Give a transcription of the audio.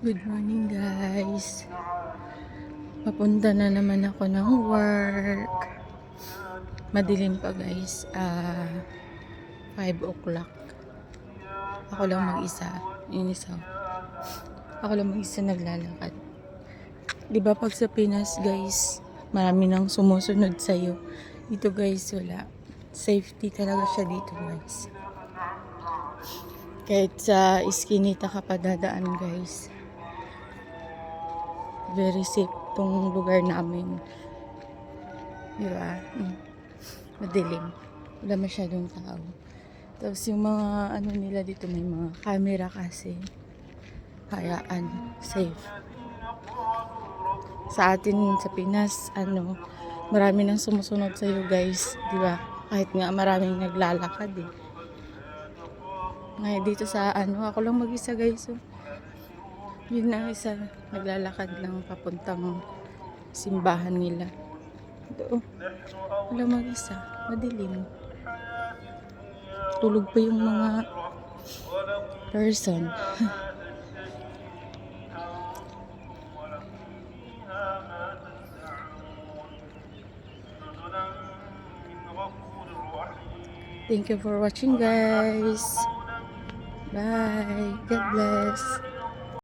Good morning guys. Papunta na naman ako ng work. Madilim pa guys. 5 o'clock. Ako lang mag-isa. Ako lang mag-isa naglalakad. Diba pag sa Pinas guys, marami nang sumusunod sa'yo. Dito guys wala. Safety talaga siya dito guys. Kahit sa iskinita ka pa dadaan guys. Very safe tong lugar namin. Diba? Madilim. Wala masyadong tao. Tapos yung mga ano nila dito, may mga camera kasi. Hayaan. Safe. Sa atin sa Pinas, marami nang sumusunod sa'yo guys. Diba? Kahit nga maraming naglalakad eh. Ngayon dito sa ako lang mag-isa guys. So, yun na isa. Naglalakad lang papuntang simbahan nila. Doon. Wala mag-isa. Madilim. Tulog pa yung mga person. Thank you for watching guys. Bye. God bless.